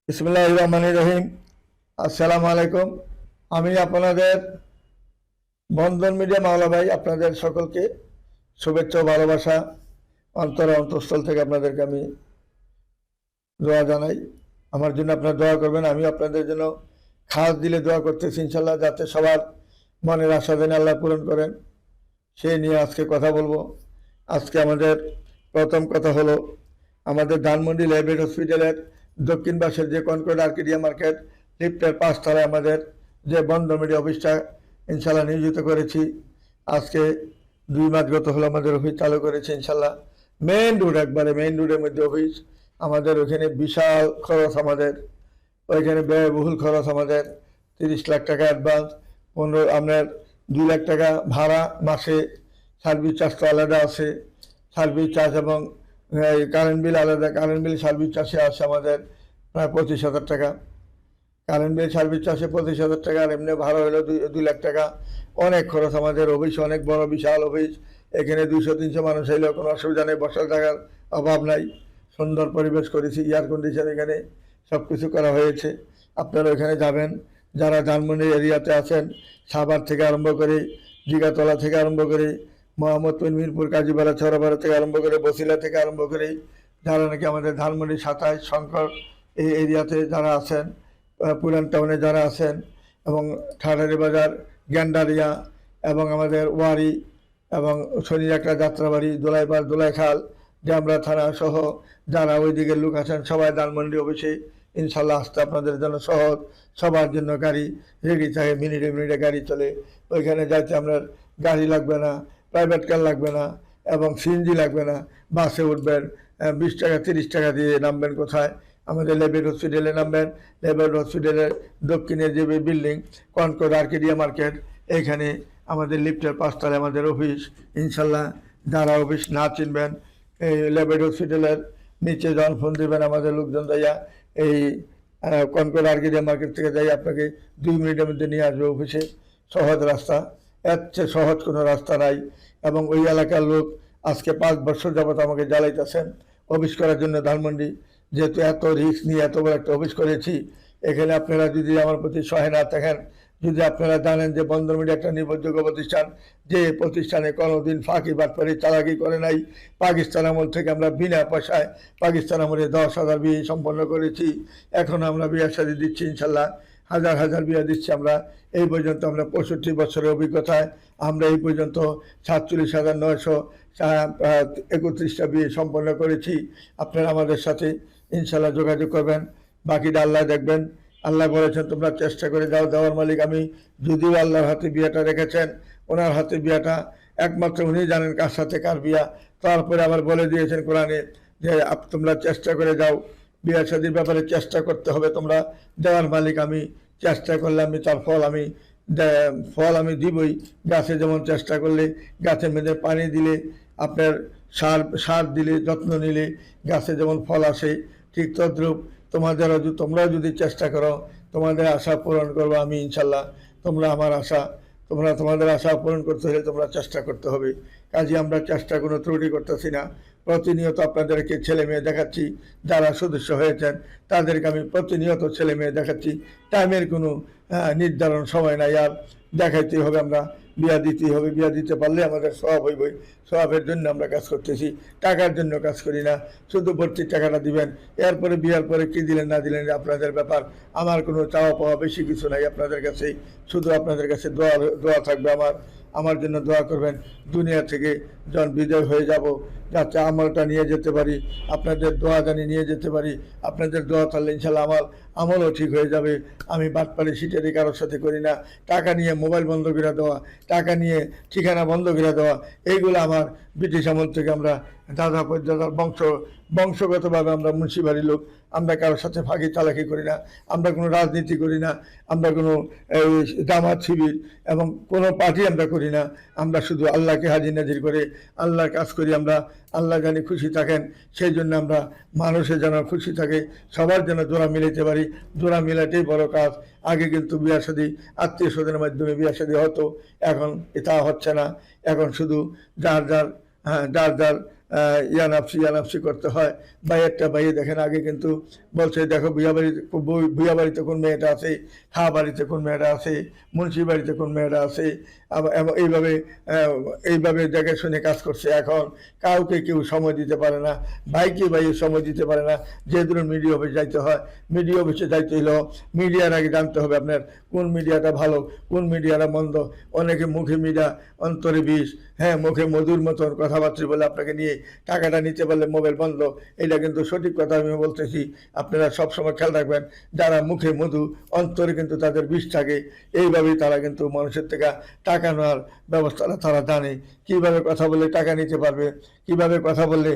বিসমিল্লাহির রহমানির রহিম। আসসালামু আলাইকুম। আমি আপনাদের বন্ধন মিডিয়া মাওলা ভাই, আপনাদের সকলকে শুভেচ্ছা ও ভালোবাসা অন্তঃস্থল থেকে আপনাদেরকে আমি দোয়া জানাই। আমার জন্য আপনারা দোয়া করবেন, আমি আপনাদের জন্য খাস দিলে দোয়া করতেছি ইনশাল্লাহ, যাতে সবার মনের আশা যেন আল্লাহ পূরণ করেন, সেই নিয়ে আজকে কথা বলবো। আজকে আমাদের প্রথম কথা হলো, আমাদের ধানমন্ডি ল্যাবেট হসপিটালের দক্ষিণ পাশের যে কনকর্ড আর্কিডিয়া মার্কেট লিফটের 5 তলায় আমাদের যে বন্ধন মিডিয়া অফিসটা ইনশাল্লাহ নিয়োজিত করেছি। আজকে 2 মাস গত হলো আমাদের অফিস চালু করেছে ইনশাল্লাহ। মেইন রোড, একবারে মেইন রোডের মধ্যে অফিস আমাদের। ওইখানে বিশাল খরচ, আমাদের ওইখানে ব্যয়বহুল খরচ। আমাদের 30 লাখ টাকা অ্যাডভান্স, 15 আপনার 2 লাখ টাকা ভাড়া মাসে। সার্ভিস চার্জ তো আলাদা আছে, সার্ভিস চার্জ এবং কারেন্ট বিল আলাদা। কারেন্ট বিল সার্ভিস চার্জে আসে আমাদের প্রায় 25,000 টাকা। কারেন্ট বিল সার্ভিস চার্জে 25,000 টাকা, আর এমনি ভাড়া হলো 2 লাখ টাকা। অনেক খরচ আমাদের। অফিস অনেক বড়, বিশাল অফিস। এখানে 200-300 মানুষ এলেও কোনো অসুবিধা নেই, বসার জায়গার অভাব নাই। সুন্দর পরিবেশ করেছি, এয়ার কন্ডিশন এখানে সব কিছু করা হয়েছে। আপনারা ওইখানে যাবেন, যারা ধানমন্ডি এরিয়াতে আছেন, সাভার থেকে আরম্ভ করে, জিগাতলা থেকে আরম্ভ করে, মোহাম্মদপুর, মিরপুর, কাজীপাড়া, ছড়াপাড়া থেকে আরম্ভ করে, বসিলা থেকে আরম্ভ করে, যারা নাকি আমাদের ধানমন্ডি 27 শঙ্কর এই এরিয়াতে যারা আছেন, পুরান টাউনে যারা আছেন, এবং ঠাটারি বাজার, গ্যান্ডারিয়া, এবং আমাদের ওয়ারি, এবং শনিরাকড়া, যাত্রাবাড়ি, দোলাইপাড়, দোলাইখাল, ড্যামরা থানা সহ যারা ওই দিকের লোক আছেন, সবাই ধানমন্ডি অফিসে ইনশাল্লাহ আসতে আপনাদের জন্য সহজ। সবার জন্য গাড়ি রেডি থাকে, মিনিটে মিনিটে গাড়ি চলে। ওইখানে যাইতে আপনার গাড়ি লাগবে না, প্রাইভেট কার লাগবে না, এবং সিএনজি লাগবে না। বাসে উঠবেন, 20 টাকা 30 টাকা দিয়ে নামবেন কোথায়? আমাদের লেবেট হসপিটালে নামবেন। লেবেট হসপিটালের দক্ষিণে যে বিল্ডিং কনকর্ড আর্কিডিয়া মার্কেট, এখানে আমাদের লিফটের 5 তলায় আমাদের অফিস ইনশাল্লাহ। যারা অফিস না চিনবেন, এই লেবেট হসপিটালের নিচে যখন ফোন দেবেন, আমাদের লোকজন যাইয়া এই কনকর্ড আর্কিডিয়া মার্কেট থেকে যাই আপনাকে 2 মিনিটের মধ্যে নিয়ে আসবে অফিসে। সহজ রাস্তা, এর চেয়ে সহজ কোনো রাস্তা নাই। এবং ওই এলাকার লোক আজকে 5 বছর যাবত আমাকে জ্বালাইতেছেন অফিস করার জন্য ধানমন্ডি। যেহেতু এত রিস্ক নিয়ে এত বড় একটা অফিস করেছি, এখানে আপনারা যদি আমার প্রতি সহায় না থাকেন, যদি আপনারা জানেন যে বন্ধন মিডিয়া একটা নির্ভরযোগ্য প্রতিষ্ঠান, যে প্রতিষ্ঠানে কোনোদিন ফাঁকি বাটপারি চালাকি করে নাই। পাকিস্তান আমল থেকে আমরা বিনা পয়সায় পাকিস্তান আমলে 10,000 বিয়ে সম্পন্ন করেছি। এখন আমরা বিয়ে শাদী দিচ্ছি ইনশাল্লাহ, হাজার হাজার বিয়ে দিচ্ছি আমরা। এই পর্যন্ত আমরা 65 বছরের অভিজ্ঞতায় আমরা এই পর্যন্ত 47,931টা বিয়ে সম্পন্ন করেছি। আপনারা আমাদের সাথে ইনশাল্লাহ যোগাযোগ করবেন, বাকিটা আল্লাহ দেখবেন। আল্লাহ বলেছেন তোমরা চেষ্টা করে যাও, দেওয়ার মালিক আমি। যদিও আল্লাহর হাতে বিয়েটা রেখেছেন, ওনার হাতে বিয়েটা একমাত্র উনি জানেন কার সাথে কার বিয়া। তারপরে আবার বলে দিয়েছেন কোরআনে যে তোমরা চেষ্টা করে যাও, বিয়ে শাদীর ব্যাপারে চেষ্টা করতে হবে তোমরা। দেওয়ার মালিক আমি, চেষ্টা করলে আমি তার ফল আমি দিবই। গাছে যেমন চেষ্টা করলে, গাছের মধ্যে পানি দিলে, আপনার সার দিলে, যত্ন নিলে গাছে যেমন ফল আসে, ঠিক তদ্রূপ তোমরাও যদি চেষ্টা করো, তোমাদের আশা পূরণ করবো আমি ইনশাল্লাহ। তোমাদের আশা পূরণ করতে হলে তোমরা চেষ্টা করতে হবে। কাজে আমরা চেষ্টা কোনো ত্রুটি করতেছি না। প্রতিনিয়ত আপনাদেরকে ছেলে মেয়ে দেখাচ্ছি, যারা সদস্য হয়েছেন তাদেরকে আমি প্রতিনিয়ত ছেলে মেয়ে দেখাচ্ছি। টাইমের কোনো নির্ধারণ সময় নাই, আর দেখাইতেই হবে। আমরা বিয়া দিতেই হবে, বিয়া দিতে পারলে আমাদের সওয়াব হইবই। সওয়াবের জন্য আমরা কাজ করতেছি, টাকার জন্য কাজ করি না। শুধু ভর্তি টাকাটা দিবেন, এরপরে বিয়ার পরে কী দিলেন না দিলেন আপনাদের ব্যাপার। আমার কোনো চাওয়া পাওয়া বেশি কিছু নাই আপনাদের কাছেই। শুধু আপনাদের কাছে দোয়া থাকবে আমার জন্য দোয়া করবেন। দুনিয়া থেকে যখন বিদায় হয়ে যাব, যাতে আমলটা নিয়ে যেতে পারি, আপনাদের দোয়া জানি নিয়ে যেতে পারি। আপনাদের দোয়া থাকলে ইনশাল্লাহ আমলও ঠিক হয়ে যাবে। আমি বাটপাড়ি সিটারি কারোর সাথে করি না। টাকা নিয়ে মোবাইল বন্ধ করে দেওয়া, টাকা নিয়ে ঠিকানা বন্ধ করে দেওয়া, এইগুলো আমার ব্রিটিশ আমল থেকে আমরা দাদার বংশগতভাবে আমরা মুন্সিবাড়ির লোক। আমরা কারোর সাথে ফাঁকি চালাকি করি না, আমরা কোনো রাজনীতি করি না, আমরা কোনো জামাত শিবির এবং কোনো পার্টি আমরা করি না। আমরা শুধু আল্লাহকে হাজির নাজির করে আল্লাহর কাজ করি। আমরা আল্লাহ জানি খুশি থাকেন, সেই জন্য আমরা মানুষের যেন খুশি থাকে, সবার যেন জোড়া মিলাইতে পারি। জোড়া মিলাইতেই বড় কাজ। আগে কিন্তু বিয়া শাদী আত্মীয় স্বজনের মাধ্যমে বিয়া শাদী হতো, এখন এটা হচ্ছে না। এখন শুধু যার যার ইয়ানাফসি করতে হয়। বাইরে দেখেন আগে কিন্তু বলছে দেখো ভুয়া বাড়িতে কোন মেয়েটা আছে, হা বাড়িতে কোন মেয়েটা আছে, মুন্সি বাড়িতে কোন মেয়েটা আছে, এইভাবে এইভাবে দেখে শুনে কাজ করছে। এখন কাউকে কেউ সময় দিতে পারে না, ভাইকে সময় দিতে পারে না। যে ধরুন মিডিয়া অফিস যাইতে হয়, মিডিয়া অফিসে যাইতে হলো মিডিয়ার আগে জানতে হবে আপনার কোন মিডিয়াটা ভালো, কোন মিডিয়াটা মন্দ। অনেকে মুখে মিডিয়া অন্তরে বিষ, হ্যাঁ মুখে মধুর মতন কথাবার্তা বলে আপনাকে নিয়ে টাকাটা নিতে পারলে মোবাইল বন্ধ। এটা কিন্তু সঠিক কথা আমি বলতেছি, আপনারা সবসময় খেয়াল রাখবেন। যারা মুখে মধু অন্তরে কিন্তু তাদের বিষ থাকে, এইভাবেই তারা কিন্তু মানুষের থেকে টাকা নেওয়ার ব্যবস্থাটা তারা জানে। কিভাবে কথা বললে টাকা নিতে পারবে, কিভাবে কথা বললে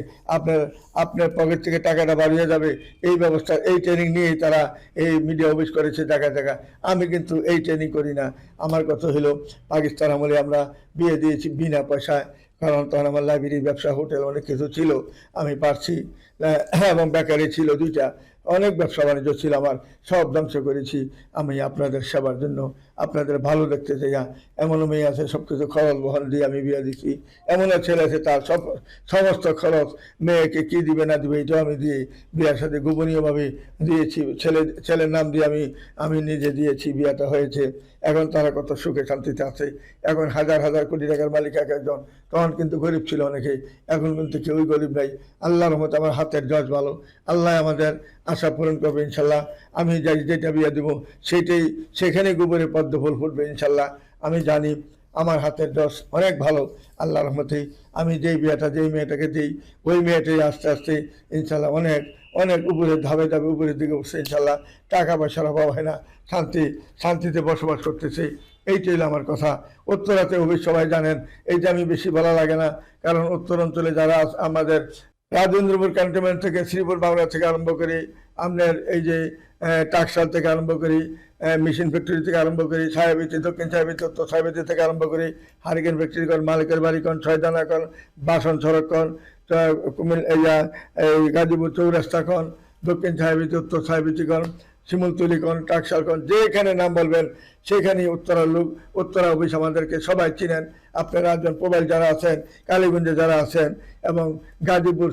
আপনার পকেট থেকে টাকাটা বাড়িয়ে যাবে, এই ব্যবস্থা এই ট্রেনিং নিয়েই তারা এই মিডিয়া অফিস করেছে জায়গায় জায়গায়। আমি কিন্তু এই ট্রেনিং করি না। আমার কথা হলো পাকিস্তান আমলে আমরা বিয়ে দিয়েছি বিনা পয়সায়, কারণ তখন আমার লাইব্রেরি, ব্যবসা, হোটেল অনেক কিছু ছিল, আমি পারছি। এবং বেকারি ছিল দুইটা, অনেক ব্যবসা বাণিজ্য ছিল আমার, সব ধ্বংস করেছি আমি আপনাদের সেবার জন্য, আপনাদের ভালো দেখতে চাইয়া। এমনও মেয়ে আছে সব কিছু খরচ বহন দিয়ে আমি বিয়ে দিচ্ছি, এমনও ছেলে আছে তার সমস্ত খরচ মেয়েকে কি দিবে না দিবে এটাও আমি দিয়ে বিয়ের সাথে গোপনীয়ভাবে দিয়েছি। ছেলের নাম দিয়ে আমি নিজে দিয়েছি, বিয়েটা হয়েছে। এখন তারা কত সুখে শান্তিতে আছে। এখন হাজার হাজার কোটি টাকার মালিক এক একজন, তখন কিন্তু গরিব ছিল অনেকে, এখন কিন্তু কেউই গরিব নাই। আল্লাহর রহমতে আমার হাতের জজ ভালো, আল্লাহ আমাদের আশা পূরণ করবে ইনশাল্লাহ। আমি যেটা বিয়ে দেবো সেখানে গোবরে পদ্ম ফুল ফুটবে ইনশাল্লাহ। আমি জানি আমার হাতের জজ অনেক ভালো আল্লাহর রহমতেই। আমি যেই মেয়েটাকে দিই ওই মেয়েটাই আস্তে আস্তে ইনশাল্লাহ অনেক অনেক উপরে ধাপে উপরের দিকে উঠছে ইনশাল্লাহ। টাকা পয়সার অভাব হয় না, শান্তিতে বসবাস করতেছে। এইটাই হলো আমার কথা। উত্তরাতে অবশ্য সবাই জানেন, এইটা আমি বেশি বলা লাগে না, কারণ উত্তর অঞ্চলে যারা আমাদের রাজেন্দ্রপুর ক্যান্টনমেন্ট থেকে, শ্রীপুর বাংলা থেকে আরম্ভ করি, আপনার এই যে টাকশাল থেকে আরম্ভ করি, মেশিন ফ্যাক্টরি থেকে আরম্ভ করি, ছায়াবিতি, দক্ষিণ ছায়াবিতি, উত্তর ছায়াবিতি থেকে আরম্ভ করি, হারিকেন ফ্যাক্টরি কর, মালিকের বাড়ি কন, ছয়দানা কন, বাসন সড়ক কন, এই গাজীপুর চৌরাস্তা কন, দক্ষিণ ছায়াবিতি, উত্তর ছায়াবিতি কন, শিমুলতলি কন, টাকশাল কন, যেখানে নাম বলবেন সেখানেই উত্তরার লোক। উত্তরা অফিস আমাদেরকে সবাই চিনেন। আপনারা একজন প্রবাল যারা আছেন, কালীগঞ্জে যারা আছেন, এবং গাজীপুর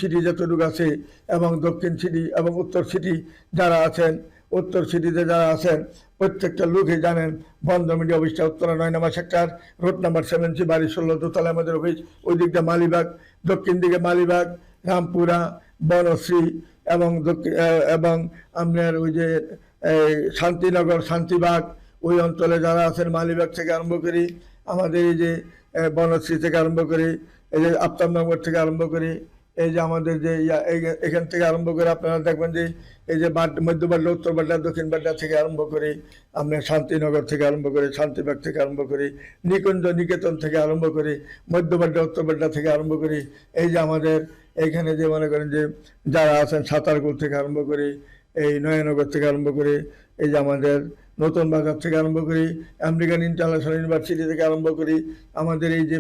সিটি যতটুকু আছে, এবং দক্ষিণ সিটি এবং উত্তর সিটি যারা আছেন, উত্তর সিটিতে যারা আছেন প্রত্যেকটা লোকই জানেন বন্ধন মিডিয়া অফিসটা উত্তরা ৯ নম্বর সেক্টর, রোড নাম্বার 7, বাড়ি 16, দোতলা আমাদের অফিস। ওই দিকটা মালিবাগ, দক্ষিণ দিকে মালিবাগ, রামপুরা, বনশ্রী, এবং এবং আপনার ওই যে শান্তিনগর, শান্তিবাগ, ওই অঞ্চলে যারা আছেন, মালিবাগ থেকে আরম্ভ করি, আমাদের এই যে বনশ্রী থেকে আরম্ভ করি, এই যে আফতাবনগর থেকে আরম্ভ করি, এই যে আমাদের যে এখান থেকে আরম্ভ করে আপনারা দেখবেন যে এই যে মধ্য বাড্ডা, উত্তর বাড্ডা, দক্ষিণ বাড্ডা থেকে আরম্ভ করি, আপনার শান্তিনগর থেকে আরম্ভ করে, শান্তিবাগ থেকে আরম্ভ করি, নিকেতন থেকে আরম্ভ করি, মধ্য বাড্ডা, উত্তর বাড্ডা থেকে আরম্ভ করি, এই যে আমাদের এইখানে যে মনে করেন যে যারা আছেন সাঁতারকুল থেকে আরম্ভ করি, এই নয়নগর থেকে আরম্ভ করি, এই যে আমাদের নতুন বাজার থেকে আরম্ভ করি, আমেরিকান ইন্টারন্যাশনাল ইউনিভার্সিটি থেকে আরম্ভ করি, আমাদের এই যে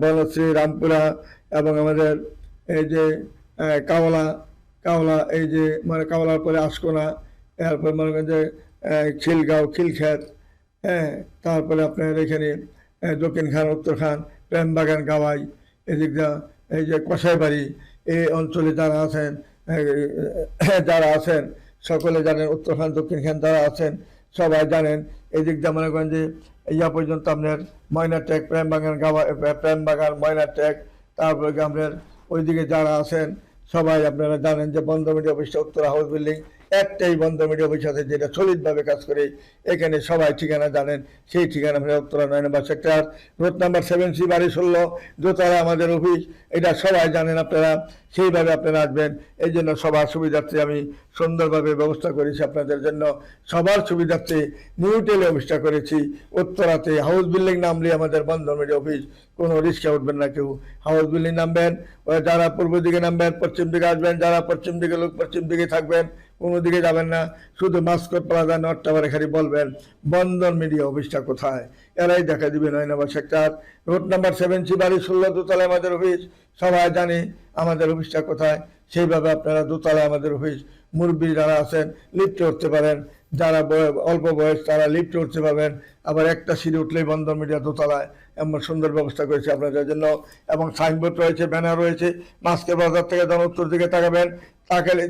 বনশ্রী, রামপুরা, এবং আমাদের এই যে কাওলা, এই যে মানে কাওলার পরে আশকোনা, এরপর মনে করেন যে খিলগাঁও, খিলখ্যাত, হ্যাঁ, তারপরে আপনার এখানে দক্ষিণ খান, উত্তর খান, প্রেমবাগান, গাওয়াই, এদিকটা এই যে কষাইবাড়ি, এই অঞ্চলে যারা আছেন সকলে জানেন, উত্তর খান, দক্ষিণ খান যারা আছেন সবাই জানেন। এদিকটা মনে করেন যে ইয়া পর্যন্ত আপনার ময়নাটেক, প্রেমবাগান, ময়নাটেক, তারপরে আপনার ওইদিকে যারা আছেন সবাই আপনারা জানেন যে বন্ধ মিডিয়া অফিসটা উত্তরা হাউস বিল্ডিং, একটাই বন্ধ মিডিয়া অফিস আছে যেটা সলিডভাবে কাজ করে। এখানে সবাই ঠিকানা জানেন, সেই ঠিকানা আপনার উত্তরা 9 নম্বর সেক্টর, রোড নাম্বার 7C, বাড়ি 16, দোতলা আমাদের অফিস। এটা সবাই জানেন আপনারা, সেইভাবে আপনারা আসবেন। এই জন্য সবার সুবিধার্থে আমি সুন্দরভাবে ব্যবস্থা করেছি আপনাদের জন্য। সবার সুবিধার্থে নিউ টেলি অফিসটা করেছি উত্তরাতে। হাউস বিল্ডিং নামলে আমাদের বন্ধন মিডিয়া অফিস, কোনো রিস্কে উঠবেন না কেউ। হাউস বিল্ডিং নামবেন, যারা পূর্ব দিকে নামবেন পশ্চিম দিকে আসবেন, যারা পশ্চিম দিকে লোক পশ্চিম দিকে থাকবেন, কোনো দিকে যাবেন না। শুধু মাস্কট প্লাজা, নর্থ টাওয়ারে খালি বলবেন বন্ধন মিডিয়া অফিসটা কোথায়, এরাই দেখা দিবে 9 নম্বর সেক্টর, রোড নাম্বার 7C, বাড়ি 16, দোতলায় আমাদের অফিস। সবাই জানে আমাদের অফিসটা কোথায়, সেইভাবে আপনারা দোতলায় আমাদের অফিস। মুরব্বী যারা আছেন লিফটে উঠতে পারেন, যারা অল্প বয়স তারা লিফটে উঠতে পারবেন, আবার একটা সিঁড়ি উঠলেই বন্দর মিডিয়া দোতলায়, এমন সুন্দর ব্যবস্থা করেছে আপনাদের জন্য। এবং সাইনবোর্ড রয়েছে, ব্যানার রয়েছে। মাস্কের বাজার থেকে যখন উত্তর দিকে তাকাবেন, তাকালে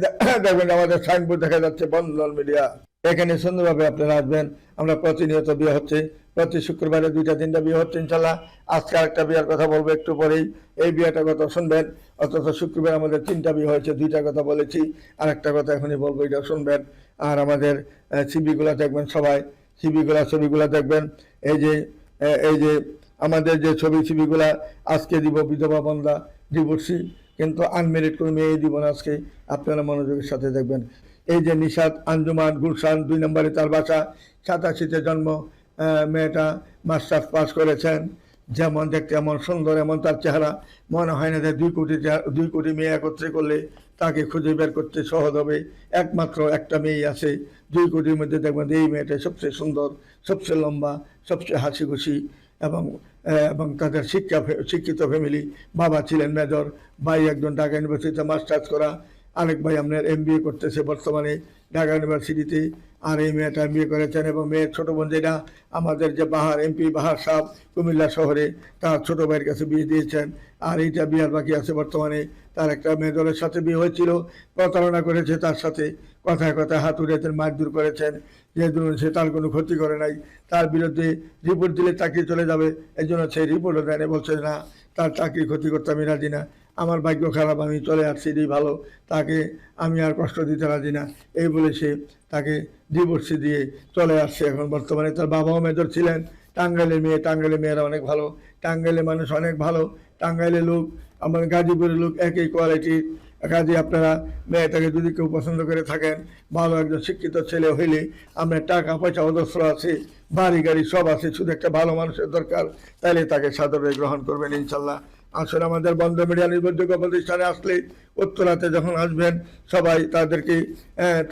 দেখবেন আমাদের সাইনবোর্ড দেখা যাচ্ছে বন্দর মিডিয়া। এখানে সুন্দরভাবে আপনারা আসবেন। আমরা প্রতিনিয়ত বিয়ে হচ্ছে, প্রতি শুক্রবারে 2-3টা বিয়ে হচ্ছে ইনশাল্লাহ। আজকে আরেকটা বিয়ের কথা বলবো একটু পরেই, এই বিয়েটার কথা শুনবেন। অথচ শুক্রবার আমাদের 3টা বিয়ে হয়েছে, 2টা কথা বলেছি, আরেকটা কথা এখনই বলবো, এটা শুনবেন। আর আমাদের ছবিগুলো দেখবেন, সবাই ছবিগুলা দেখবেন। এই যে আমাদের যে ছবিগুলা আজকে দিব, বিধবা বন্ধা, ডিভোর্সি, কিন্তু আনমেরিড কোনো মেয়ে দিব না আজকে, আপনারা মনোযোগের সাথে দেখবেন। এই যে নিশাত আঞ্জুমান গুলশান 2 নম্বরে তার বাসা, 87-তে জন্ম, মেয়েটা মাস্টার্স পাস করেছেন। যেমন দেখতে এমন সুন্দর, এমন তার চেহারা, মনে হয় না যে 2 কোটি মেয়ে একত্রে করলে তাকে খুঁজে বের করতে সহজ হবে। একমাত্র একটা মেয়ে আছে 2 কোটির মধ্যে, দেখবেন এই মেয়েটা সবচেয়ে সুন্দর, সবচেয়ে লম্বা, সবচেয়ে হাসি খুশি। এবং তাদের শিক্ষিত ফ্যামিলি। বাবা ছিলেন মেজর, ভাই একজন ঢাকা ইউনিভার্সিটিতে মাস্টার্স করা, আরেক ভাই আপনার MBA করতেছে বর্তমানে ঢাকা ইউনিভার্সিটিতে। আর এই মেয়েটা MBA করেছেন। এবং মেয়ের ছোট বোন যেটা আমাদের যে MP বাহার সাহেব কুমিল্লা শহরে, তার ছোট ভাইয়ের কাছে বিয়ে দিয়েছেন। আর এইটা বিয়ার বাকি আছে বর্তমানে। তার একটা মেজরের সাথে বিয়ে হয়েছিল, প্রতারণা করেছে তার সাথে, কথায় কথায় হাত উড়িয়েছেন, মারধর করেছেন। যে ধরুন সে তার কোনো ক্ষতি করে নাই, তার বিরুদ্ধে রিপোর্ট দিলে চাকরি চলে যাবে, এই জন্য সেই রিপোর্টও দেয়নি, বলছে না তার চাকরি ক্ষতি করতে আমি রাজি না, আমার ভাগ্য খারাপ, আমি চলে আসছি, এটাই ভালো, তাকে আমি আর কষ্ট দিতে রাজি না, এই বলে সে তাকে ডিভোর্সি দিয়ে চলে আসছে। এখন বর্তমানে তার বাবাও মেজর ছিলেন। টাঙ্গাইলের মেয়ে, টাঙ্গাইলের মেয়েরা অনেক ভালো, টাঙ্গাইলের মানুষ অনেক ভালো, টাঙ্গাইলের লোক, আমার গাজীপুরের লোক একই কোয়ালিটির। কাজে আপনারা মেয়েটাকে যদি কেউ পছন্দ করে থাকেন, ভালো একজন শিক্ষিত ছেলে হইলে, আপনার টাকা পয়সা অজস্র আছে, বাড়ি গাড়ি সব আছে, শুধু একটা ভালো মানুষের দরকার, তাহলে তাকে সাদরে গ্রহণ করবেন ইনশাল্লাহ। আসলে আমাদের বন্ধ মিডিয়া নির্ভরযোগ্য প্রতিষ্ঠানে আসলে উত্তরাতে যখন আসবেন, সবাই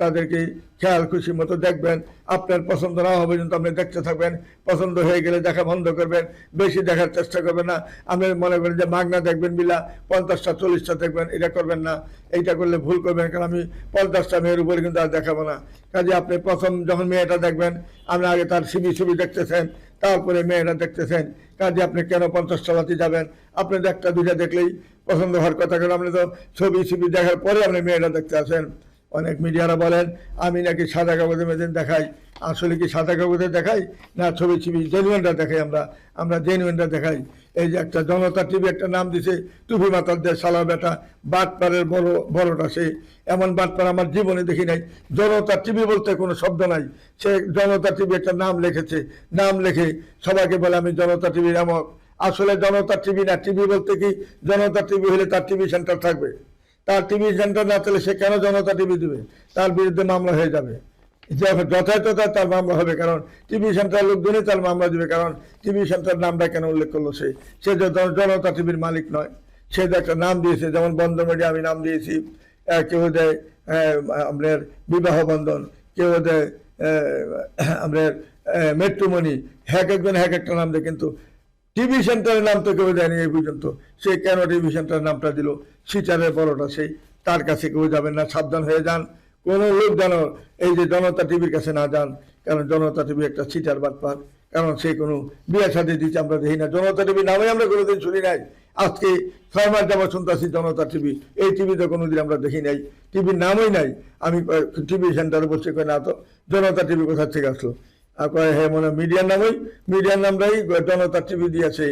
তাদেরকে খেয়াল খুশি মতো দেখবেন। আপনার পছন্দ না হবে কিন্তু আপনি দেখতে থাকবেন, পছন্দ হয়ে গেলে দেখা বন্ধ করবেন, বেশি দেখার চেষ্টা করবেন না। আপনি মনে করেন যে মাগনা দেখবেন বিলা 50টা 40টা দেখবেন, এটা করবেন না, এইটা করলে ভুল করবেন, কারণ আমি 50টা মেয়ের উপরে কিন্তু আর দেখাবো না। কাজে আপনি প্রথম যখন মেয়েটা দেখবেন, আপনি আগে তার ছবি দেখতেছেন, তারপরে মেয়েটা দেখতেছেন। কাজে আপনি কেন 50টা রাতে যাবেন? আপনি 1টা 2টা দেখলেই পছন্দ হওয়ার কথা, কারণ আপনি তো ছবি দেখার পরে আপনি মেয়েটা দেখতে আসেন। অনেক মিডিয়ারা বলেন আমি নাকি সাদা কাগজে মেয়েদের দেখাই। আসলে কি সাদা কাগজে দেখাই না ছবি জেনুইনটা দেখাই? আমরা জেনুইনটা দেখাই। এই যে একটা জনতা টিভি একটা নাম দিছে, টুপি মাতার দেশ সালা বেটা, বাটপাড়ের বড়টা সে, এমন বাটপাড় আমার জীবনে দেখি নাই। জনতা টিভি বলতে কোনো শব্দ নাই, সে জনতা টিভি একটা নাম লিখেছে, নাম লিখে সবাইকে বলে আমি জনতা টিভির এমন। আসলে জনতা টিভি না, টিভি বলতে কি, জনতা টিভি হলে তার টিভি সেন্টার থাকবে, তার টিভি সেন্টার না থাকলে সে কেন জনতা টিভি দিবে? তার বিরুদ্ধে মামলা হয়ে যাবে, যথাযথতা তার মামলা হবে, কারণ টিভি সেন্টার লোকজনই তার মামলা দিবে। কারণ টিভি সেন্টার নামটা কেন উল্লেখ করলো? সে জনতা টিভির মালিক নয়, সে যে একটা নাম দিয়েছে, যেমন বন্ধ মিডিয়া আমি নাম দিয়েছি, কেউ দেয় আপনার বিবাহ বন্ধন, কেউ দেয় আপনার মেট্রোমণি, একজন একটা নাম দেয়, কিন্তু টিভি সেন্টারের নাম তো কেউ দেয়নি এই পর্যন্ত। সে কেন টিভি সেন্টারের নামটা দিল? সিটারের বড়টা সেই, তার কাছে কেউ যাবেন না, সাবধান হয়ে যান। কোনো লোক যেন এই যে জনতা টিভির কাছে না যান, কারণ জনতা টিভি একটা সিটার বাটপার, কারণ সে কোনো বিয়ে সাথে দিচ্ছে আমরা দেখি না। জনতা টিভি নামে আমরা কোনোদিন শুনি নাই, আজকে 6 মাস যাবো শুনতেছি জনতা টিভি। এই টিভিতে কোনোদিন আমরা দেখি নাই, টিভির নামই নাই। আমি টিভি সেন্টারে বসে কই না তো জনতা টিভি কোথা থেকে আসলো? আর কয় হ্যাঁ মনে মিডিয়ার নামটাই জনতা টিভি দিয়েছে,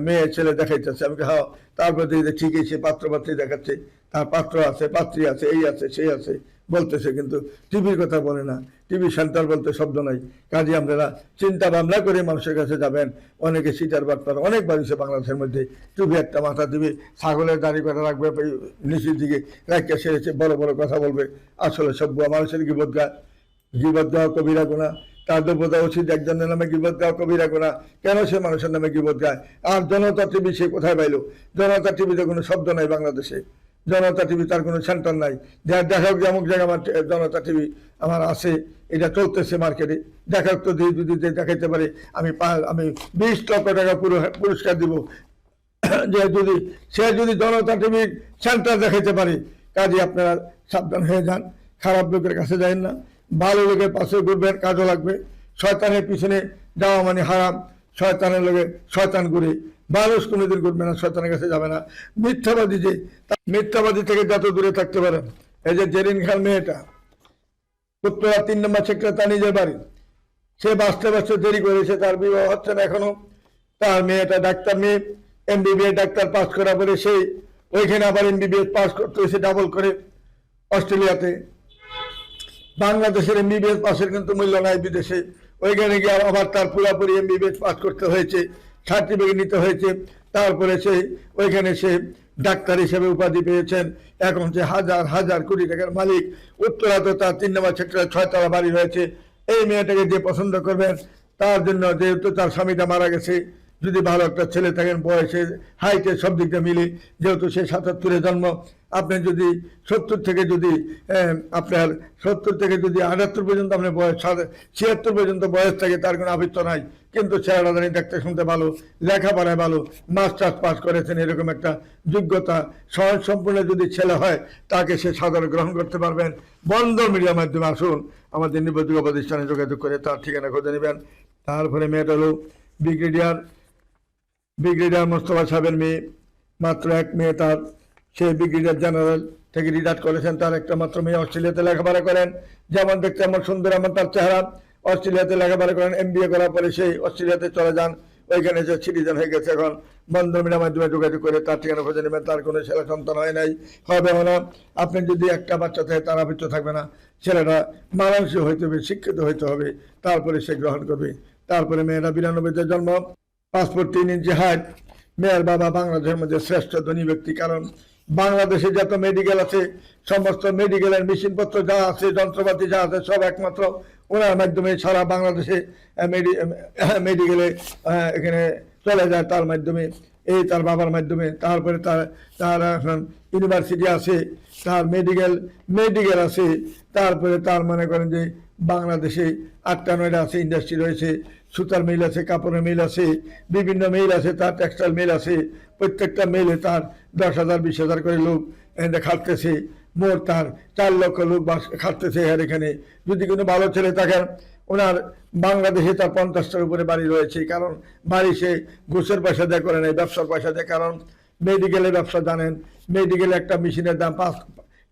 মেয়ে ছেলে দেখাইতেছে। আমি হ্যাঁ, তারপর দেখি ঠিকই সে পাত্রপাত্রী দেখাচ্ছে, তার পাত্র আছে, পাত্রী আছে, এই আছে সেই আছে বলতেছে, কিন্তু টিভির কথা বলে না। টিভি সেন্টার বলতে শব্দ নাই। কাজে আপনারা চিন্তা ভাবনা করে মানুষের কাছে যাবেন। অনেকে সিটার বাটপার অনেক বাড়িছে বাংলাদেশের মধ্যে, টুপি একটা মাথা দিবে, ছাগলের দাড়ি কাটা রাখবে নিচের দিকে রাখতে, সেরেছে বড় বড় কথা বলবে। আসলে সভ্য মানুষের গিবত গাওয়া কবিরা গুনাহ, তার তো বোঝা উচিত একজনের নামে গিবত গাওয়া কবিরা গুনাহ, কেন সে মানুষের নামে গিবত গায়? আর জনতা টিভি সে কোথায় পাইল? জনতা টিভিতে কোনো শব্দ নাই বাংলাদেশে, জনতা টিভি তার কোনো সেন্টার নাই। দেখাক যে অমুক জায়গায় আমার জনতা টিভি আমার আছে, এটা চলতেছে মার্কেটে, দেখাক তো যদি দেখাইতে পারে আমি 20 লক্ষ টাকা পুরস্কার দিব যে যদি জনতা টিভির সেন্টার দেখাইতে পারে। কাজে আপনারা সাবধান হয়ে যান, খারাপ লোকের কাছে যান না, ভালো লোকের পাশে ঘুরবেন, কাজও লাগবে। শয়তানের পিছনে যাওয়া মানে হারাম, শয়তানের লোকে শয়তান ঘুরে, মানুষ কোনোদিন ঘুরবে না, শয়তানের কাছে যাবে না। মিথ্যাবাদী যে, মিথ্যাবাদী থেকে যত দূরে থাকতে পারেন। এই যে জেরিন খান মেয়েটা, উত্তরা 3 নম্বর সেক্টরে তার নিজের বাড়ি, সে বাঁচতে বাঁচতে দেরি করেছে, তার বিবাহ হচ্ছে না এখনো। তার মেয়েটা ডাক্তার মেয়ে, MBBS ডাক্তার পাস করার পরে সেই ওইখানে আবার MBBS পাস করতে হয়েছে ডাবল করে অস্ট্রেলিয়াতে। বাংলাদেশের MBBS পাসের কিন্তু মূল্য নাই বিদেশে, ওইখানে গিয়ে আবার তার পুরোপুরি MBBS পাস করতে হয়েছে, সার্টিফিকেট নিতে হয়েছে, তারপরে সে ওইখানে সে ডাক্তার হিসেবে উপাধি পেয়েছেন। এখন সে হাজার হাজার কোটি টাকার মালিক। উত্তরাতে তার 3 নম্বর সেক্টরে 6 তলা বাড়ি রয়েছে। এই মেয়েটাকে যে পছন্দ করবেন, তার জন্য যেহেতু তার স্বামীটা মারা গেছে, যদি ভালো একটা ছেলে থাকেন, বয়সে হাইটে সব দিকটা মিলে, যেহেতু সে 77-এ জন্ম, আপনি যদি 70 থেকে যদি আপনার 70 থেকে যদি 78 পর্যন্ত আপনার বয়স, 76 পর্যন্ত বয়স থাকে, তার কোনো আবৃত্ত নাই, কিন্তু ছেলেটা জানি দেখতে শুনতে ভালো, লেখাপড়ায় ভালো, মাস্টার্স পাস করেছেন, এরকম একটা যোগ্যতা সহজ সম্পূর্ণ যদি ছেলে হয়, তাকে সে সাদরে গ্রহণ করতে পারবেন। বন্দর মিডিয়ার মাধ্যমে আসুন, আমাদের নির্ভরযোগ্য প্রতিষ্ঠানে যোগাযোগ করে তার ঠিকানা খুঁজে নেবেন। তারপরে মেয়েটা হলো ব্রিগেডিয়ার মোস্তফা সাহেবের মেয়ে, মাত্র এক মেয়ে তার, সে ব্রিগেডিয়ার জেনারেল থেকে রিটায়ার করেছেন। তার একটা মাত্র মেয়ে অস্ট্রেলিয়াতে লেখাপড়া করেন, যেমন দেখতে এমন সুন্দর এমন তার চেহারা। অস্ট্রেলিয়াতে লেখাপড়া করেন, MBA করার পরে সেই অস্ট্রেলিয়াতে চলে যান, ওইখানে যে সিটিজেন হয়ে গেছে। এখন বন্ধন মিডিয়ার মাধ্যমে যোগাযোগ করে তার ঠিকানা খুঁজে নেবেন। তার কোনো ছেলে সন্তান হয় নাই, হবে না। আপনি যদি একটা বাচ্চা থাকে, তার আবৃত্ত থাকবে না। ছেলেটা মানুষই হইতে হবে, শিক্ষিত হইতে হবে, তারপরে সে গ্রহণ করবে। তারপরে মেয়েরা 92-তে জন্ম, পাসপোর্ট 3 ইঞ্চি হাইট। মেয়ের বাবা বাংলাদেশের মধ্যে শ্রেষ্ঠ ধনী ব্যক্তি, কারণ বাংলাদেশে যত মেডিকেল আছে, সমস্ত মেডিকেলের মেশিনপত্র যা আছে, যন্ত্রপাতি যা আছে, সব একমাত্র ওনার মাধ্যমে সারা বাংলাদেশে মেডিকেলে এখানে চলে যায়, তার মাধ্যমে, এই তার বাবার মাধ্যমে। তারপরে তার এখন ইউনিভার্সিটি আছে, তার মেডিকেল আছে। তারপরে তার মনে করেন যে বাংলাদেশে 8টা-9টা আছে ইন্ডাস্ট্রি রয়েছে, সুতার মিল আছে, কাপড়ের মিল আছে, বিভিন্ন মিল আছে, তার টেক্সটাইল মিল আছে। প্রত্যেকটা মিলে তার 10,000 20,000 করে লোক খাটতেছে। মোট তার 4 লক্ষ লোক খাটতেছে আর এখানে। যদি কোনো ভালো ছেলে থাকেন, ওনার বাংলাদেশে তার 50টার উপরে বাড়ি রয়েছে, কারণ বাড়ি সে ঘুষের পয়সা দিয়ে করে নেয়, ব্যবসার পয়সা দিয়ে। কারণ মেডিকেলের ব্যবসা জানেন, মেডিকেলে একটা মেশিনের দাম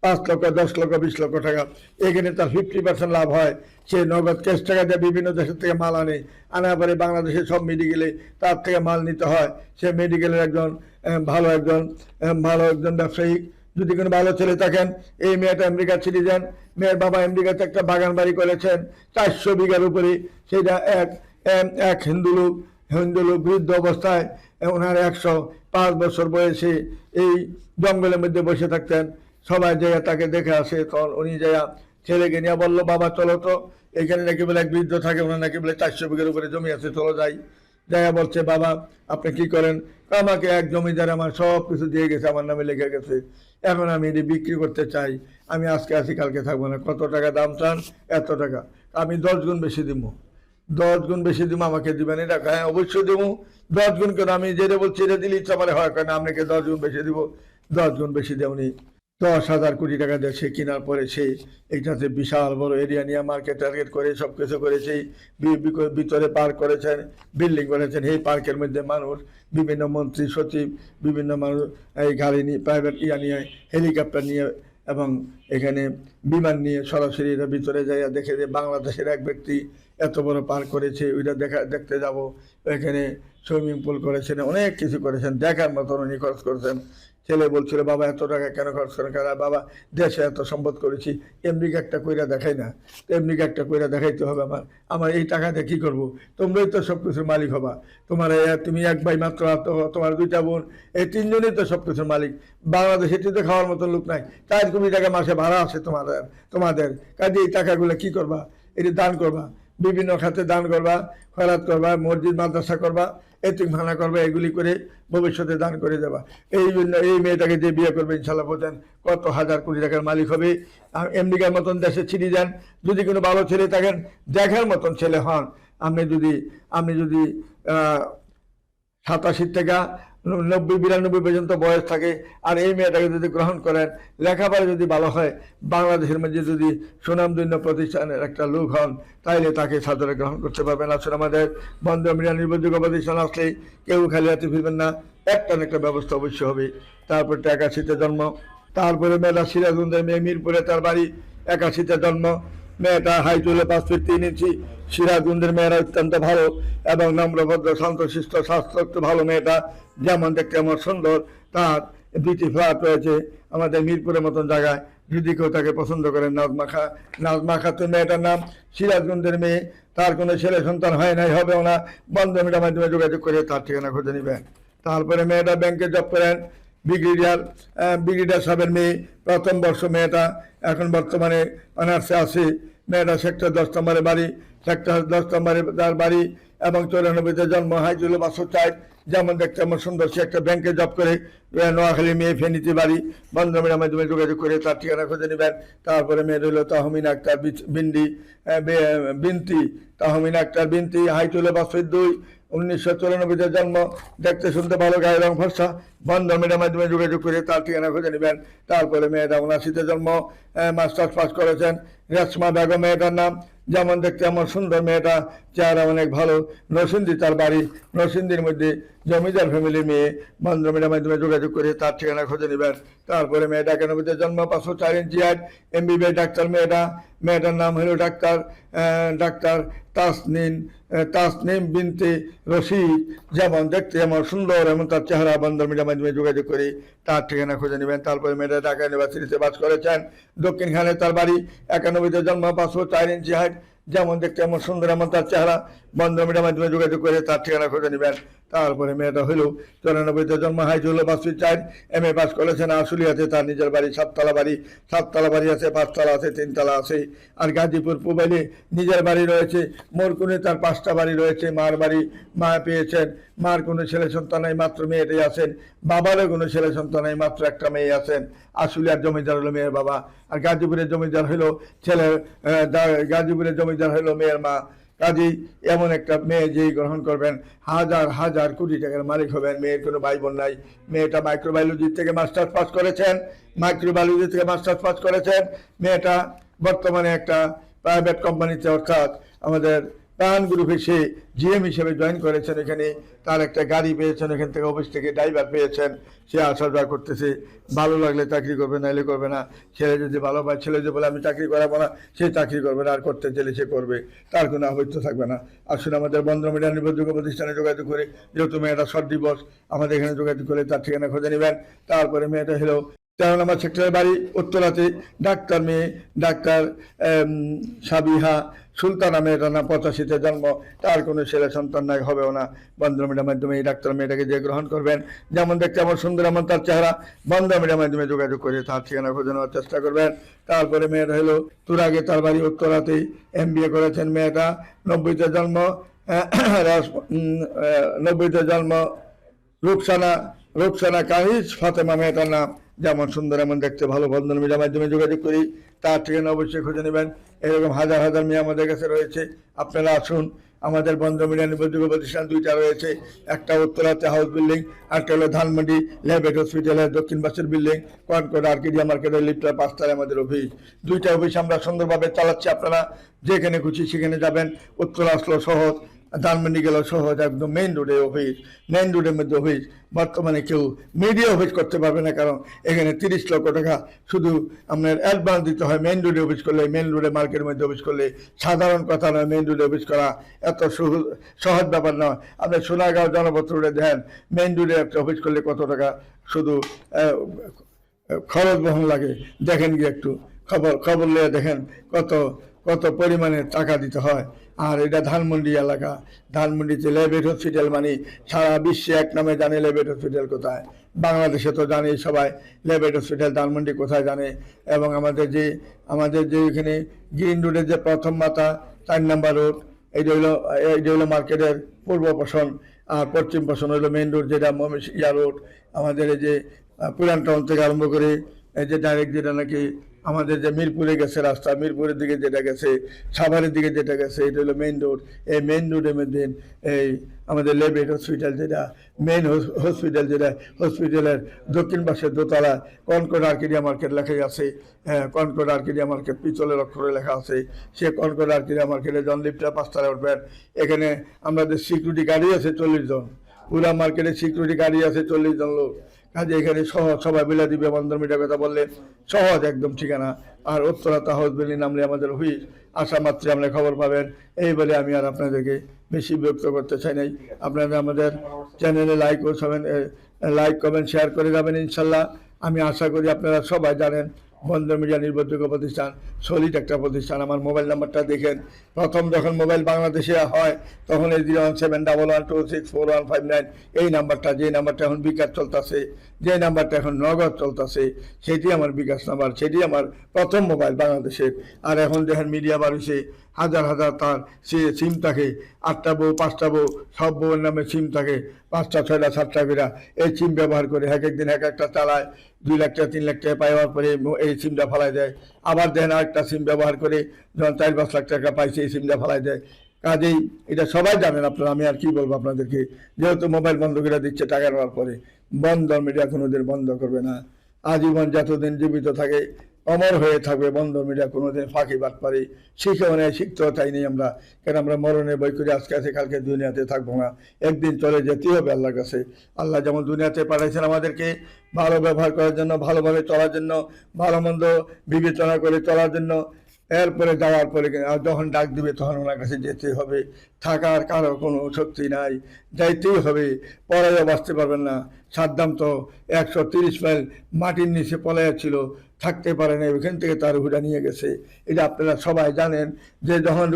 5 লক্ষ, 10 লক্ষ, 20 লক্ষ টাকা। এখানে তার 50% লাভ হয়। সে নগদ ক্যাশ টাকা দিয়ে বিভিন্ন দেশের থেকে মাল আনার পরে বাংলাদেশের সব মেডিকেলে তার থেকে মাল নিতে হয়। সে মেডিকেলের একজন ভালো একজন ব্যবসায়ী। যদি কোনো ভালো ছেলে থাকেন, এই মেয়েটা আমেরিকার সিটিজেন, মেয়ের বাবা আমেরিকাতে একটা বাগান বাড়ি করেছেন 400 বিঘার উপরে। সেটা এক হিন্দু লোক বৃদ্ধ অবস্থায়, ওনার 105 বছর বয়সে এই জঙ্গলের মধ্যে বসে থাকতেন। সবাই জায়গা তাকে দেখে আসে, তখন উনি জায়গা ছেলেকে নিয়ে বললো, বাবা চলো তো, এখানে নাকি বলে এক বৃদ্ধ থাকে, ওনার নাকি বলে 400 বিঘার উপরে জমি আছে, চলো যাই। জায়গা বলছে, বাবা আপনি কি করেন? আমাকে এক জমিদার আমার সব কিছু দিয়ে গেছে, আমার নামে লিখে গেছে, এখন আমি এটি বিক্রি করতে চাই। আমি আজকে আসি, কালকে থাকবো না। কত টাকা দাম চান? এত টাকা। আমি 10 গুণ বেশি দিব, 10 গুণ বেশি দিব, আমাকে দিবেন? এটা হ্যাঁ অবশ্যই দেবো। 10 গুণ কেন? আমি যেটা বলছি এটা দিলে ইচ্ছা মানে হয়, কেন আপনাকে 10 গুণ বেশি দিব। 10 গুণ বেশি দেওনি। 10,000 কোটি টাকা দিয়ে সে কেনার পরে সে এইটাতে বিশাল বড় এরিয়া নিয়ে মার্কেট টার্গেট করে সব কিছু করেছে। ভিতরে পার্ক করেছেন, বিল্ডিং করেছেন। এই পার্কের মধ্যে মানুষ, বিভিন্ন মন্ত্রী সচিব, বিভিন্ন মানুষ এই গাড়ি নিয়ে, প্রাইভেট নিয়ে, হেলিকপ্টার নিয়ে এবং এখানে বিমান নিয়ে সরাসরি এরা ভিতরে যাইয়া দেখে যে বাংলাদেশের এক ব্যক্তি এত বড় পার্ক করেছে, ওইটা দেখতে যাব। এখানে সুইমিং পুল করেছেন, অনেক কিছু করেছেন, দেখার মতন উনি খরচ করেছেন। ছেলে বলছিল, বাবা এত টাকা কেন খরচ করেন? কারণ বাবা দেশে এত সম্পদ করেছি, আমেরিকা একটা কইরা দেখাই না, আমেরিকা একটা কইরা দেখাইতে হবে। আমার এই টাকা দিয়ে কী করবো? তোমরাই তো সব কিছুর মালিক হবা। তুমি এক ভাই মাত্র, তোমার 2টা বোন, এই 3জনই তো সব কিছুর মালিক। বাংলাদেশে তো খাওয়ার মতো লোক নাই। 4 কোটি টাকা মাসে ভাড়া আছে তোমাদের কাজে এই টাকাগুলো কি করবা? এটি দান করবা, বিভিন্ন খাতে দান করবা, খয়রাত করবা, মসজিদ মাদ্রাসা করবা, এতিমখানা করবা, এগুলি করে ভবিষ্যতে দান করে দেবা। এই জন্য এই মেয়েটাকে যে বিয়ে করবে, ইনশাল্লাহ বোঝেন কত হাজার কোটি টাকার মালিক হবে। আমেরিকার মতন দেশে ছিড়ে যান, যদি কোনো ভালো ছেলে থাকেন, দেখার মতন ছেলে হন। আপনি যদি 87 থেকে 90-92 পর্যন্ত বয়স থাকে, আর এই মেয়েটাকে যদি গ্রহণ করেন, লেখাপড়া যদি ভালো হয়, বাংলাদেশের মধ্যে যদি সুনামধন্য প্রতিষ্ঠানের একটা লোক হন, তাইলে তাকে সাদরে গ্রহণ করতে পারবেন। আসলে আমাদের বন্ধ মিডিয়া নির্ভরযোগ্য প্রতিষ্ঠান আসলেই কেউ খালি হাতে ফিরবেন না, একটা না একটা ব্যবস্থা অবশ্যই হবে। তারপর 81-তে জন্ম। তারপরে মেয়েটা সিরাজগঞ্জের মেয়ে, মিরপুরে তার বাড়ি, 81-তে জন্ম। মেয়েটা হাইট হলো 5 ফিট 3 ইঞ্চি। সিরাজগঞ্জের মেয়েরা অত্যন্ত ভালো এবং নম্রভদ্র, শান্তশিষ্ট, স্বাস্থ্য একটু ভালো। মেয়েটা যেমন দেখতে আমার সুন্দর। তার 2টি ফ্ল্যাট রয়েছে আমাদের মিরপুরের মতন জায়গায়, যদি কেউ তাকে পছন্দ করেন। নাজমা খাতুন মেয়েটার নাম, সিরাজগঞ্জের মেয়ে, তার কোনো ছেলে সন্তান হয় নাই, হবেও না। বন্ধ মিডিয়ার মাধ্যমে যোগাযোগ করে তার ঠিকানা খুঁজে নেবেন। তারপরে মেয়েটা ব্যাংকে জব করেন, ব্রিগেডিয়ার সাহেবের মেয়ে, প্রথম বর্ষ মেয়েটা, এখন বর্তমানে অনার্সে আছে। মেয়েটা সেক্টর 10 নম্বরে বাড়ি, সেক্টর 10 নম্বরে তার বাড়ি এবং 94-তে জন্ম। হাইট হলো 504, যেমন দেখতে আমার সুন্দর। সে একটা ব্যাংকে জব করে, নোয়াখালী মেয়ে, ফেনীতে বাড়ি। বন্ধ মিডিয়ার মাধ্যমে যোগাযোগ করে তার ঠিকানা খুঁজে নেবেন। তারপরে মেয়ে হলো তাহমিন আক্তার বিনতি, তাহমিন আক্তার বিনতি, হাইট হলো 5 ফিট 2, 1994-তে জন্ম, দেখতে শুনতে ভালো, গায়ের রং ফর্সা। বন্ধ মিডিয়ার মাধ্যমে যোগাযোগ করে তার ঠিকানা খুঁজে নেবেন। তারপরে মেয়েটা 79-তে জন্ম, মাস্টার্স পাস করেছেন। রেশমা বেগম মেয়েটার নাম, যেমন দেখতে আমার সুন্দর। মেয়েটা চেহারা অনেক ভালো। নরসিংদী তার বাড়ি, নরসিংদীর মধ্যে জমিদার ফ্যামিলির মেয়ে। বন্ধ মিডিয়ার মাধ্যমে যোগাযোগ করে তার ঠিকানা খুঁজে নেবেন। তারপরে মেয়েটা 91-তে জন্ম, 504 ইঞ্চি হাইট, MBBS ডাক্তার। মেয়েটার নাম হলো ডাক্তার তাসনিম বিনতে রশিদ, যেমন দেখতে আমার সুন্দর এমন তার চেহারা। বন্ধ মিডিয়ার মাধ্যমে যোগাযোগ করে তার ঠিকানা খুঁজে নেবেন। তারপরে মেয়েটা ঢাকা ইউনিভার্সিটিতে বাস করেছেন, দক্ষিণখানে তার বাড়ি, 91-তে জন্ম, 504 ইঞ্চি হাইট, যেমন দেখতে এমন সুন্দর এমন তার চেহারা। বন্ধ মিডিয়ার মাধ্যমে যোগাযোগ করে তার ঠিকানা খুঁজে নেবেন। তারপরে মেয়েটা হলো 94-তে জন্ম, হাইট হলো 5 ফিট 4, MA পাস করেছেন। আশুলিয়াতে তার নিজের বাড়ি, 7তলা বাড়ি আছে, 5তলা আছে, 3তলা আছে। আর গাজীপুর পুবাইলে নিজের বাড়ি রয়েছে। মোরকুনে তার 5টা বাড়ি রয়েছে। মার বাড়ি, মা পেয়েছেন। মার কোনো ছেলে সন্তান নাই, মাত্র মেয়েটাই আছেন। বাবারও কোনো ছেলে সন্তান নাই, মাত্র একটা মেয়ে আছেন। আশুলিয়ার জমিদার হলো মেয়ের বাবা, আর গাজীপুরের জমিদার হলো মেয়ের মা। কাজেই এমন একটা মেয়ে যেই গ্রহণ করবেন, হাজার হাজার কোটি টাকার মালিক হবেন। মেয়ের কোনো ভাই বোন নাই। মেয়েটা মাইক্রোবায়োলজি থেকে মাস্টার্স পাস করেছেন। মেয়েটা বর্তমানে একটা প্রাইভেট কোম্পানিতে, অর্থাৎ আমাদের প্রাণ গ্রুপে সে GM হিসেবে জয়েন করেছেন। এখানে তার একটা গাড়ি পেয়েছেন, এখান থেকে অফিস থেকে ড্রাইভার পেয়েছেন। সে আসা যাওয়া করতেছে। ভালো লাগলে চাকরি করবে, নাইলে করবে না। ছেলে যদি ভালো পায়, ছেলে যদি বলে আমি চাকরি করাবো না, সে চাকরি করবে না। আর করতে চাইলে সে করবে, তার কোনো অবৈধ থাকবে না। আসলে আমাদের বন্ধ মিডিয়া নির্ভরযোগ্য প্রতিষ্ঠানে যোগাযোগ করে, যেহেতু মেয়েটা শর্ট দিবস, আমাদের এখানে যোগাযোগ করে তার ঠিকানা খুঁজে নেবেন। তারপরে মেয়েটা হলো 13 নম্বর সেক্টরের বাড়ি, উত্তরাতে, ডাক্তার মেয়ে, ডাক্তার সাবিহা সুলতানা মেয়েটার নাম, 85-তে জন্ম। তার কোনো ছেলে সন্তান নাই, হবেও না। বন্ধ মিডিয়ার মাধ্যমে এই ডাক্তার মেয়েটাকে যে গ্রহণ করবেন, যেমন দেখতে আমার সুন্দর এমন তার চেহারা। বন্ধ মিডিয়ার মাধ্যমে যোগাযোগ করে তার ঠিকানা খুঁজে নেওয়ার চেষ্টা করবেন। তারপরে মেয়েটা হলো তুরাগে, তার বাড়ি উত্তরাতেই, MBA করেছেন। মেয়েটা 90-তে জন্ম, 90-তে জন্ম। রূপসানা কাহিজ ফাতেমা মেয়েটার নাম, যেমন সুন্দর এমন দেখতে ভালো। বন্ধন মিডিয়ার মাধ্যমে যোগাযোগ করি তার ঠিকানা অবশ্যই খুঁজে নেবেন। এরকম হাজার হাজার মেয়ে আমাদের কাছে রয়েছে। আপনারা আসুন। আমাদের বন্ধ মিডিয়া নির্ভরযোগ্য প্রতিষ্ঠান 2টা রয়েছে, একটা উত্তরাতে হাউস বিল্ডিং, একটা হলো ধানমন্ডি লেবেট হসপিটালের দক্ষিণ পাশের বিল্ডিং, কনকর্ড আর্কেডিয়া মার্কেটের লিফটার 5তলায় আমাদের অফিস। 2টা অফিস আমরা সুন্দরভাবে চালাচ্ছি। আপনারা যেখানে খুশি সেখানে যাবেন। উত্তরা আসলো সহজ, ধানমন্ডি গেল সহজ, একদম মেইন রোডে অফিস, মেইন রোডের মধ্যে অফিস। বর্তমানে কেউ মিডিয়া অফিস করতে পারবে না, কারণ এখানে 30 লক্ষ টাকা শুধু আপনার অ্যাডভান্স দিতে হয়। মেইন রোডে অফিস করলে, মেইন রোডে মার্কেটের মধ্যে অফিস করলে সাধারণ কথা নয়। মেইন রোডে অফিস করা এত সহজ ব্যাপার নয়। আপনি সোনাগাঁও জনপথ রোডে দেখেন, মেইন রোডে একটা অফিস করলে কত টাকা শুধু খরচ বহন লাগে। দেখেন গিয়ে একটু খবর নিয়ে দেখেন কত পরিমাণে টাকা দিতে হয়। আর এটা ধানমন্ডি এলাকা, ধানমন্ডিতে লেবেট হসপিটাল, মানে সারা বিশ্বে এক নামে জানে লেবেট হসপিটাল কোথায়। বাংলাদেশে তো জানে সবাই লেবেট হসপিটাল ধানমন্ডি কোথায় জানে। এবং আমাদের যে এখানে গ্রিন রোডের যে প্রথম মাথা 4 নম্বর রোড, এইটা হলো মার্কেটের পূর্ব পশন, আর পশ্চিম পশন হলো মেইন রোড, যেটা রোড। আমাদের এই যে পুরান টাউন থেকে আরম্ভ করে এই যে ডাইরেক্ট যেটা নাকি আমাদের যে মিরপুরে গেছে রাস্তা, মিরপুরের দিকে যেটা গেছে, সাভারের দিকে যেটা গেছে, এটা হলো মেইন রোড। এই মেইন রোডের মধ্যে এই আমাদের লেবেট হসপিটাল যেটা মেইন হসপিটাল, যেটা হসপিটালের দক্ষিণ পাশে দোতলা কনকর্ড আর্কেডিয়া মার্কেট লেখাই আছে। হ্যাঁ, কনকর্ড আর্কেডিয়া মার্কেট পিতলের অক্ষরে লেখা আছে। সে কনকর্ড আর্কেডিয়া মার্কেটে জন লিফ্টটা 5 তলায় উঠবেন। এখানে আমাদের সিকিউরিটি গাড়ি আছে 40 জন, পুরা মার্কেটে সিকিউরিটি গাড়ি আছে 40 জন লোক। কাজে এখানে সহজ, সবাই মিলে দিবে। বন্ধন মিডিয়ার কথা বললে সহজ একদম ঠিকানা। আর উত্তরা তাহজ বেলি নামলে আমাদের অফিস, আসা মাত্রে আপনি খবর পাবেন। এই বলে আমি আর আপনাদেরকে বেশি বিরক্ত করতে চাই নাই। আপনারা আমাদের চ্যানেলে লাইক করবেন, লাইক কমেন্ট শেয়ার করে যাবেন ইনশাল্লাহ। আমি আশা করি আপনারা সবাই জানেন বন্ধন মিডিয়া নির্ভরযোগ্য প্রতিষ্ঠান, সলিড একটা প্রতিষ্ঠান। আমার মোবাইল নাম্বারটা দেখেন, প্রথম যখন মোবাইল বাংলাদেশে হয় তখন এই 01711264159 এই নাম্বারটা, যে নাম্বারটা এখন বিকাশ চলতেছে, যে নাম্বারটা এখন নগদ চলতেছে, সেটি আমার বিকাশ নাম্বার, সেটি আমার প্রথম মোবাইল বাংলাদেশের। আর এখন দেখেন মিডিয়া বাড়িছে, হাজার হাজার তার সে সিম থাকে, 8টা বউ 5টা বউ, সব বউয়ের নামে সিম থাকে, 5টা 6টা 7টা করে এই সিম ব্যবহার করে এক একদিন এক একটা চালায়, 2 লাখ টাকা 3 লাখ টাকা পাওয়ার পরে এই সিমটা ফালাই দেয়। আবার দেখেন আরেকটা সিম ব্যবহার করে যখন 4-5 লাখ টাকা পাইছে এই সিমটা ফালাই দেয়। কাজেই এটা সবাই জানেন আপনারা, আমি আর কি বলবো আপনাদেরকে। যেহেতু মোবাইল বন্ধ করে দিচ্ছে টাকা নেওয়ার পরে, বন্ধন মিডিয়া কোনোদিন বন্ধ করবে না। আজীবন যতদিন জীবিত থাকে অমর হয়ে থাকবে বন্ধন মিডিয়া, কোনোদিন ফাঁকি বাদ পারি শিখেও নেই, শিখতেও চাইনি আমরা। কেন আমরা মরণে বই করে আজকে আছে কালকে দুনিয়াতে থাকবো না, একদিন চলে যেতেই হবে আল্লাহর কাছে। আল্লাহ যেমন দুনিয়াতে পাঠাইছেন আমাদেরকে ভালো ব্যবহার করার জন্য, ভালোভাবে চলার জন্য, ভালো মন্দ বিবেচনা করে চলার জন্য, এরপরে যাওয়ার পরে যখন ডাক দিবে তখন ওনার কাছে যেতে হবে। থাকার কারো কোনো শক্তি নাই, যাইতেই হবে, পরেও বাঁচতে পারবেন না। সাদ্দাম তো 130 মাইল মাটির নিচে পলাইয়া ছিল, থাকতে পারে না, ওইখান থেকে তার রুহুটা নিয়ে গেছে। এটা আপনারা সবাই জানেন যে যখন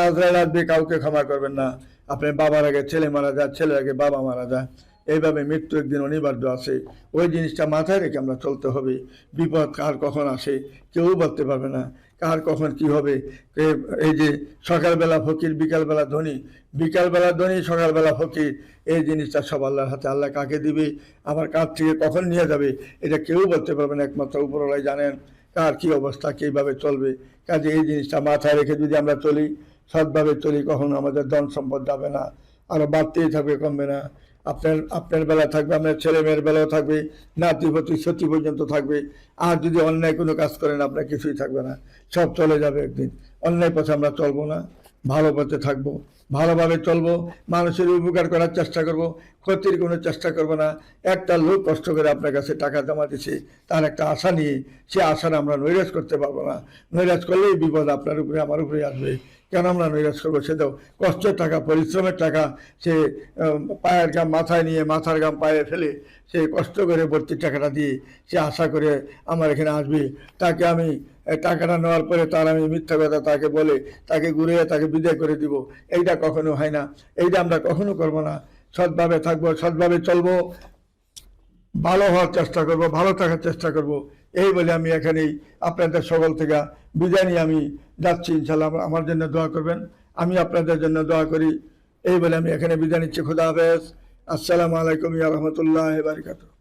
আজরাইল আসবে কাউকে ক্ষমা করবেন না। আপনার বাবার আগে ছেলে মারা যায়, ছেলের আগে বাবা মারা যায়, এইভাবে মৃত্যু একদিন অনিবার্য আছে। ওই জিনিসটা মাথায় রেখে আমরা চলতে হবে। বিপদ কার কখন আসে কেউ বলতে পারবে না, কার কখন কি হবে। এই যে সকালবেলা ফকির বিকালবেলা ধনী, বিকালবেলা ধনী সকালবেলা ফকির, এই জিনিসটা সব আল্লাহর হাতে। আল্লাহ কাকে দিবে আবার কার থেকে কখন নিয়ে যাবে এটা কেউ বলতে পারবে না, একমাত্র উপরওয়ালাই জানেন কার কি অবস্থা, কীভাবে চলবে। কাজে এই জিনিসটা মাথায় রেখে যদি আমরা চলি, সৎভাবে চলি, কখনো আমাদের ধন সম্পদ যাবে না, আরও বাড়তেই থাকবে, কমবে না। আপনার বেলা থাকবে, আপনার ছেলে মেয়ের বেলাও থাকবে, নাতিপতি সতী পর্যন্ত থাকবে। আর যদি অন্যায় কোনো কাজ করেন আপনার কিছুই থাকবে না, সব চলে যাবে একদিন। অন্যায় পথে আমরা চলবো না, ভালো পথে থাকবো, ভালোভাবে চলবো, মানুষের উপকার করার চেষ্টা করব, ক্ষতির কোনো চেষ্টা করবো না। একটা লোক কষ্ট করে আপনার কাছে টাকা জমা দিচ্ছে তার একটা আশা নিয়ে, সে আশার আমরা নৈরাশ করতে পারবো না। নৈরাশ করলেই বিপদ আপনার উপরে আমার উপরে আসবে। কেন আমরা নৈরাশ করবো? সে তো কষ্টের টাকা, পরিশ্রমের টাকা, সে পায়ের ঘাম মাথায় নিয়ে, মাথার ঘাম পায়ে ফেলে সে কষ্ট করে ভর্তির টাকাটা দিয়ে সে আশা করে আমার এখানে আসবে। তাকে আমি টাকাটা নেওয়ার পরে তার আমি মিথ্যা কথা তাকে বলে তাকে ঘুরিয়ে তাকে বিদায় করে দিব, এইটা কখনো হয় না, এইটা আমরা কখনো করবো না। সৎভাবে থাকবো, সৎভাবে চলবো, ভালো হওয়ার চেষ্টা করব, ভালো থাকার চেষ্টা করব। এই বলে আমি এখানেই আপনাদের সকল থেকে বিদায় নিয়ে আমি যাচ্ছি। ইনশাল্লাহ আমার জন্য দোয়া করবেন, আমি আপনাদের জন্য দোয়া করি। এই বলে আমি এখানে বিদায় নিচ্ছি। খুদা হাফেজ। আসসালামু আলাইকুম ওয়া রাহমাতুল্লাহি ওয়া বারাকাতুহু।